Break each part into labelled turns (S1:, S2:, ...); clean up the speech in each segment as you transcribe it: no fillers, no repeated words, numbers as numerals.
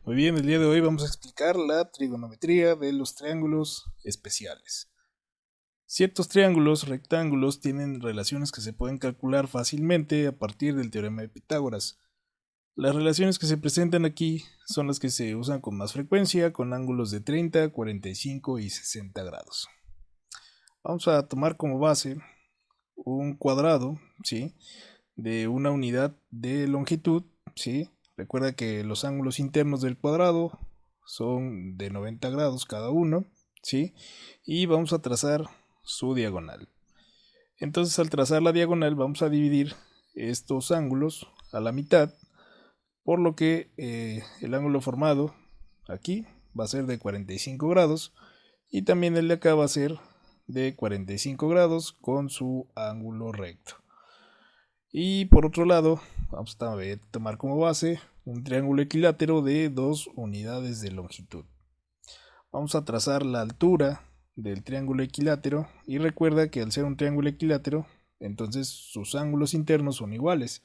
S1: Muy bien, el día de hoy vamos a explicar la trigonometría de los triángulos especiales. Ciertos triángulos rectángulos tienen relaciones que se pueden calcular fácilmente a partir del teorema de Pitágoras. Las relaciones que se presentan aquí son las que se usan con más frecuencia, con ángulos de 30, 45 y 60 grados. Vamos a tomar como base un cuadrado, ¿sí?, de una unidad de longitud, ¿sí? Recuerda que los ángulos internos del cuadrado son de 90 grados cada uno, ¿sí? Y vamos a trazar su diagonal. Entonces, al trazar la diagonal vamos a dividir estos ángulos a la mitad, por lo que el ángulo formado aquí va a ser de 45 grados y también el de acá va a ser de 45 grados con su ángulo recto. Y por otro lado, vamos a tomar como base un triángulo equilátero de 2 unidades de longitud. Vamos a trazar la altura del triángulo equilátero y recuerda que al ser un triángulo equilátero, entonces sus ángulos internos son iguales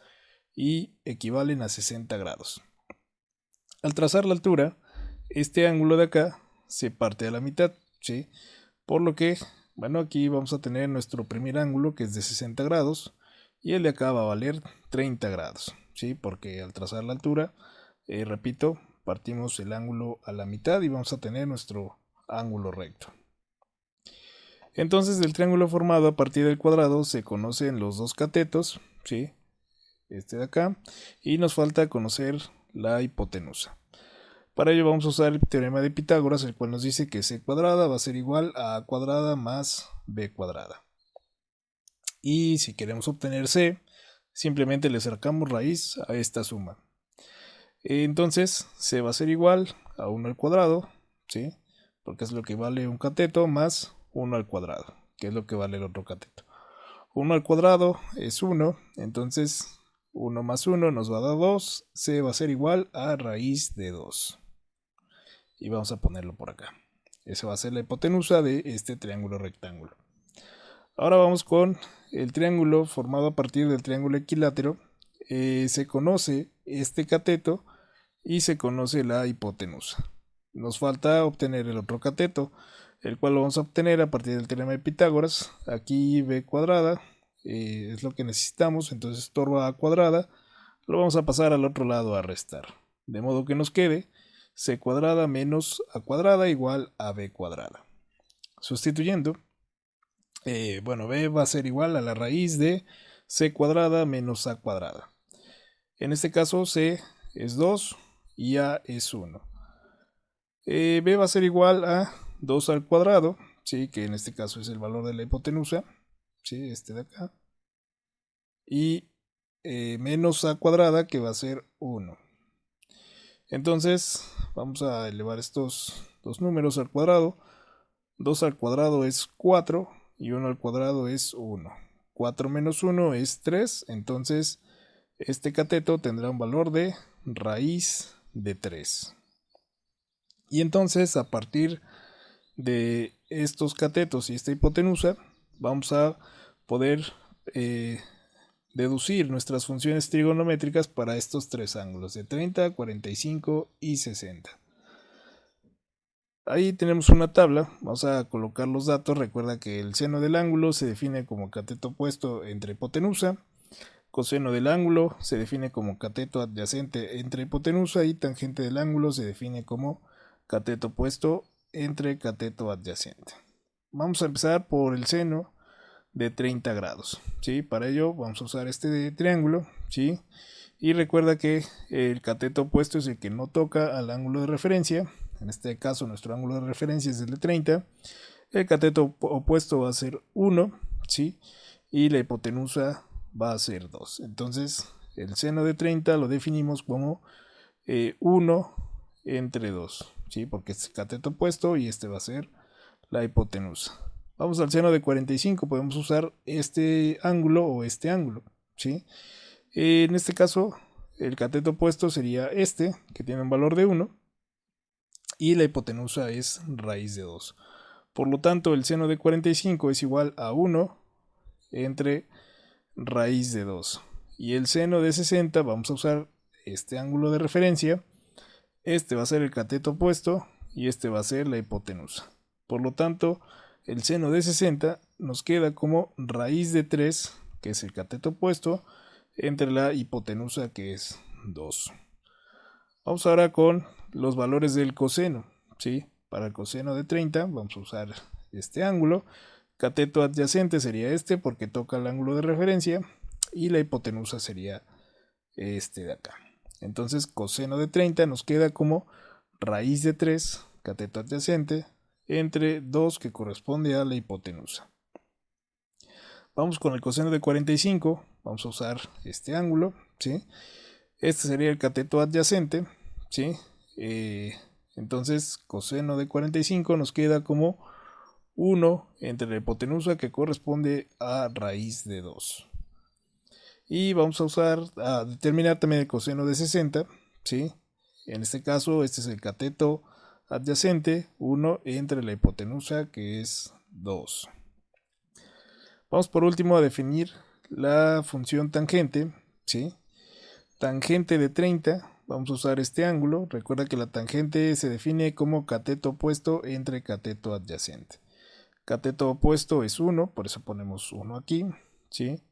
S1: y equivalen a 60 grados. Al trazar la altura, este ángulo de acá se parte a la mitad, ¿sí? Por lo que, bueno, aquí vamos a tener nuestro primer ángulo que es de 60 grados y el de acá va a valer 30 grados, ¿sí? Porque al trazar la altura, repito, partimos el ángulo a la mitad y vamos a tener nuestro ángulo recto. Entonces, del triángulo formado a partir del cuadrado se conocen los dos catetos, ¿sí? Este de acá, y nos falta conocer la hipotenusa. Para ello vamos a usar el teorema de Pitágoras, el cual nos dice que c cuadrada va a ser igual a cuadrada más b cuadrada. Y si queremos obtener c, simplemente le sacamos raíz a esta suma. Entonces c va a ser igual a 1 al cuadrado, ¿sí? Porque es lo que vale un cateto más 1 al cuadrado, que es lo que vale el otro cateto. 1 al cuadrado es 1, entonces 1 más 1 nos va a dar 2, c va a ser igual a raíz de 2. Y vamos a ponerlo por acá. Esa va a ser la hipotenusa de este triángulo rectángulo. Ahora vamos con el triángulo formado a partir del triángulo equilátero. Se conoce este cateto y se conoce la hipotenusa. Nos falta obtener el otro cateto, el cual lo vamos a obtener a partir del teorema de Pitágoras. Aquí b cuadrada es lo que necesitamos, entonces torba a cuadrada lo vamos a pasar al otro lado a restar. De modo que nos quede c cuadrada menos a cuadrada igual a b cuadrada. Sustituyendo, bueno, b va a ser igual a la raíz de c cuadrada menos a cuadrada. En este caso c es 2 y a es 1. B va a ser igual a 2 al cuadrado, ¿sí? Que en este caso es el valor de la hipotenusa, ¿sí? Este de acá. Y menos a cuadrada, que va a ser 1. Entonces vamos a elevar estos dos números al cuadrado. 2 al cuadrado es 4 y 1 al cuadrado es 1. 4 menos 1 es 3, entonces este cateto tendrá un valor de raíz de 3. Y entonces a partir de estos catetos y esta hipotenusa vamos a poder deducir nuestras funciones trigonométricas para estos tres ángulos de 30, 45 y 60. Ahí tenemos una tabla, vamos a colocar los datos. Recuerda que el seno del ángulo se define como cateto opuesto entre hipotenusa, coseno del ángulo se define como cateto adyacente entre hipotenusa y tangente del ángulo se define como cateto opuesto entre cateto adyacente. Vamos a empezar por el seno de 30 grados, ¿sí? Para ello vamos a usar este triángulo, ¿sí? Y recuerda que el cateto opuesto es el que no toca al ángulo de referencia. En este caso nuestro ángulo de referencia es el de 30. El cateto opuesto va a ser 1, ¿sí? Y la hipotenusa va a ser 2. Entonces el seno de 30 lo definimos como 1 entre 2, ¿sí? Porque es el cateto opuesto y este va a ser la hipotenusa. Vamos al seno de 45, podemos usar este ángulo o este ángulo, ¿sí? En este caso, el cateto opuesto sería este, que tiene un valor de 1, y la hipotenusa es raíz de 2. Por lo tanto, el seno de 45 es igual a 1 entre raíz de 2. Y el seno de 60, vamos a usar este ángulo de referencia, Este va a ser el cateto opuesto y este va a ser la hipotenusa. Por lo tanto, el seno de 60 nos queda como raíz de 3, que es el cateto opuesto, entre la hipotenusa, que es 2. Vamos ahora con los valores del coseno, ¿sí? Para el coseno de 30 vamos a usar este ángulo. Cateto adyacente sería este porque toca el ángulo de referencia y la hipotenusa sería este de acá. Entonces coseno de 30 nos queda como raíz de 3, cateto adyacente, entre 2 que corresponde a la hipotenusa. Vamos con el coseno de 45, vamos a usar este ángulo, ¿sí? Este sería el cateto adyacente, ¿sí? Entonces coseno de 45 nos queda como 1 entre la hipotenusa que corresponde a raíz de 2. Y vamos a determinar también el coseno de 60, ¿sí? En este caso, este es el cateto adyacente, 1 entre la hipotenusa que es 2. Vamos por último a definir la función tangente, ¿sí? Tangente de 30, vamos a usar este ángulo. Recuerda que la tangente se define como cateto opuesto entre cateto adyacente. Cateto opuesto es 1, por eso ponemos 1 aquí, ¿sí?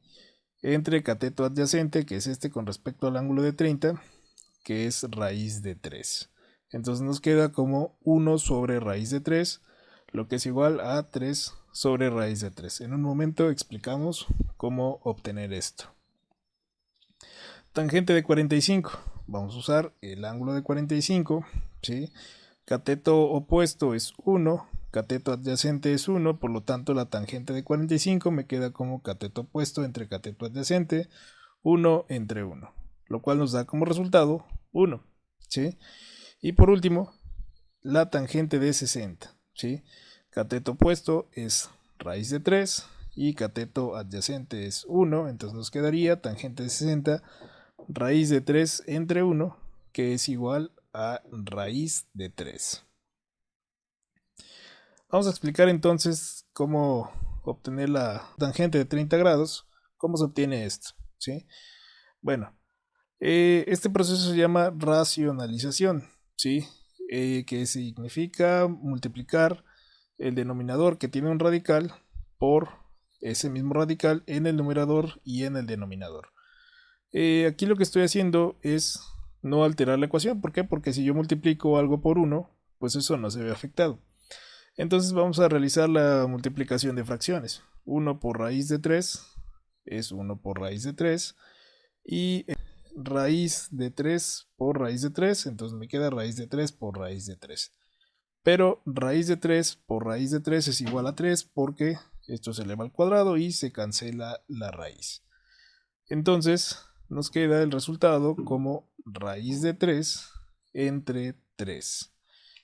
S1: Entre cateto adyacente, que es este con respecto al ángulo de 30, que es raíz de 3. Entonces nos queda como 1 sobre raíz de 3, lo que es igual a 3 sobre raíz de 3. En un momento explicamos cómo obtener esto. Tangente de 45. Vamos a usar el ángulo de 45, ¿sí? Cateto opuesto es 1, cateto adyacente es 1, por lo tanto la tangente de 45 me queda como cateto opuesto entre cateto adyacente, 1 entre 1, lo cual nos da como resultado 1, ¿sí? Y por último, la tangente de 60, ¿sí? Cateto opuesto es raíz de 3 y cateto adyacente es 1, entonces nos quedaría tangente de 60 raíz de 3 entre 1, que es igual a raíz de 3. Vamos a explicar entonces cómo obtener la tangente de 30 grados. ¿Cómo se obtiene esto? ¿Sí? Bueno, este proceso se llama racionalización, ¿sí? Que significa multiplicar el denominador que tiene un radical por ese mismo radical en el numerador y en el denominador. Aquí lo que estoy haciendo es no alterar la ecuación. ¿Por qué? Porque si yo multiplico algo por 1, pues eso no se ve afectado. Entonces vamos a realizar la multiplicación de fracciones. 1 por raíz de 3 es 1 por raíz de 3. Y raíz de 3 por raíz de 3, entonces me queda raíz de 3 por raíz de 3. Pero raíz de 3 por raíz de 3 es igual a 3 porque esto se eleva al cuadrado y se cancela la raíz. Entonces nos queda el resultado como raíz de 3 entre 3.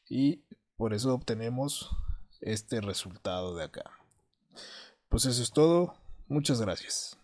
S1: Y por eso obtenemos este resultado de acá. Pues eso es todo. Muchas gracias.